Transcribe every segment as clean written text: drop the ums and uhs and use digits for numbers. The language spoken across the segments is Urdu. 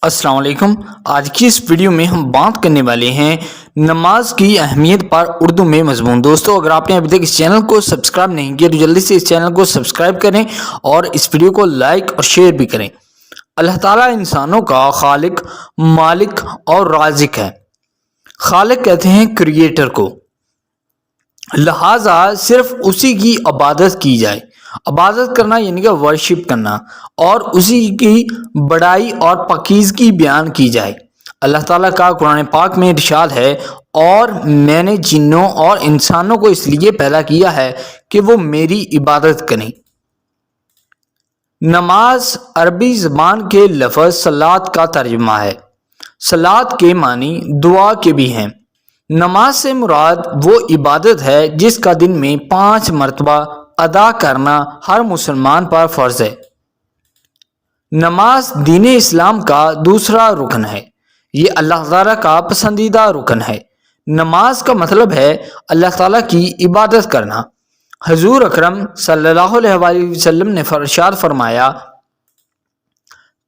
السلام علیکم۔ آج کی اس ویڈیو میں ہم بات کرنے والے ہیں نماز کی اہمیت پر اردو میں مضمون۔ دوستو اگر آپ نے ابھی تک اس چینل کو سبسکرائب نہیں کیا تو جلدی سے اس چینل کو سبسکرائب کریں اور اس ویڈیو کو لائک اور شیئر بھی کریں۔ اللہ تعالیٰ انسانوں کا خالق، مالک اور رازق ہے۔ خالق کہتے ہیں کریٹر کو، لہٰذا صرف اسی کی عبادت کی جائے۔ عبادت کرنا یعنی کہ ورشپ کرنا، اور اسی کی بڑائی اور پاکیزگی بیان کی جائے۔ اللہ تعالیٰ کا قرآن پاک میں ارشاد ہے، اور میں نے جنوں اور انسانوں کو اس لیے پیدا کیا ہے کہ وہ میری عبادت کریں۔ نماز عربی زبان کے لفظ صلاۃ کا ترجمہ ہے۔ صلاۃ کے معنی دعا کے بھی ہیں۔ نماز سے مراد وہ عبادت ہے جس کا دن میں 5 مرتبہ ادا کرنا ہر مسلمان پر فرض ہے۔ نماز دین اسلام کا دوسرا رکن ہے۔ یہ اللہ تعالیٰ کا پسندیدہ رکن ہے۔ نماز کا مطلب ہے اللہ تعالیٰ کی عبادت کرنا۔ حضور اکرم صلی اللہ علیہ وآلہ وسلم نے ارشاد فرمایا،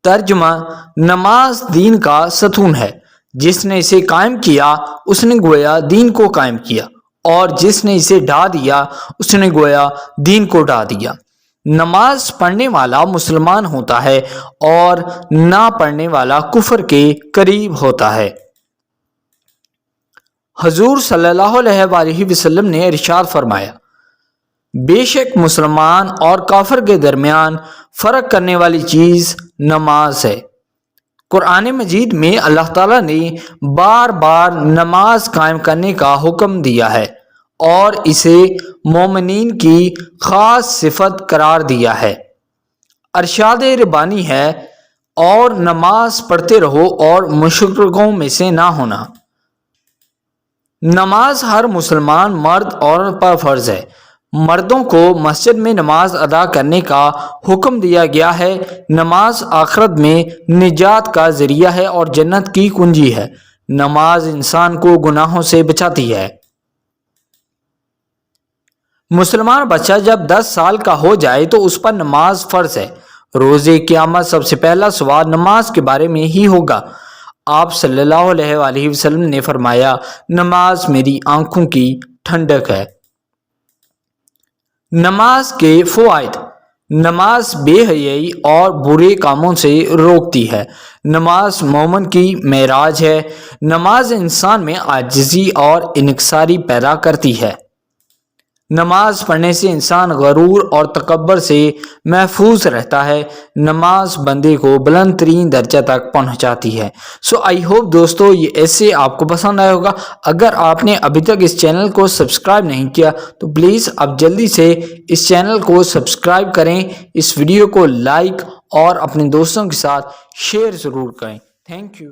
ترجمہ: نماز دین کا ستون ہے۔ جس نے اسے قائم کیا اس نے گویا دین کو قائم کیا، اور جس نے اسے ڈھا دیا اس نے گویا دین کو ڈھا دیا۔ نماز پڑھنے والا مسلمان ہوتا ہے اور نہ پڑھنے والا کفر کے قریب ہوتا ہے۔ حضور صلی اللہ علیہ وآلہ وسلم نے ارشاد فرمایا، بے شک مسلمان اور کافر کے درمیان فرق کرنے والی چیز نماز ہے۔ قرآن مجید میں اللہ تعالیٰ نے بار بار نماز قائم کرنے کا حکم دیا ہے اور اسے مومنین کی خاص صفت قرار دیا ہے۔ ارشاد ربانی ہے، اور نماز پڑھتے رہو اور مشرکوں میں سے نہ ہونا۔ نماز ہر مسلمان مرد اور عورت پر فرض ہے۔ مردوں کو مسجد میں نماز ادا کرنے کا حکم دیا گیا ہے۔ نماز آخرت میں نجات کا ذریعہ ہے اور جنت کی کنجی ہے۔ نماز انسان کو گناہوں سے بچاتی ہے۔ مسلمان بچہ جب 10 سال کا ہو جائے تو اس پر نماز فرض ہے۔ روز قیامت سب سے پہلا سوال نماز کے بارے میں ہی ہوگا۔ آپ صلی اللہ علیہ وآلہ وسلم نے فرمایا، نماز میری آنکھوں کی ٹھنڈک ہے۔ نماز کے فوائد: نماز بے حیائی اور برے کاموں سے روکتی ہے۔ نماز مومن کی معراج ہے۔ نماز انسان میں عاجزی اور انکساری پیدا کرتی ہے۔ نماز پڑھنے سے انسان غرور اور تکبر سے محفوظ رہتا ہے۔ نماز بندے کو بلند ترین درجہ تک پہنچاتی ہے۔ آئی ہوپ دوستو یہ ایسے آپ کو پسند آیا ہوگا۔ اگر آپ نے ابھی تک اس چینل کو سبسکرائب نہیں کیا تو پلیز اب جلدی سے اس چینل کو سبسکرائب کریں، اس ویڈیو کو لائک اور اپنے دوستوں کے ساتھ شیئر ضرور کریں۔ Thank you.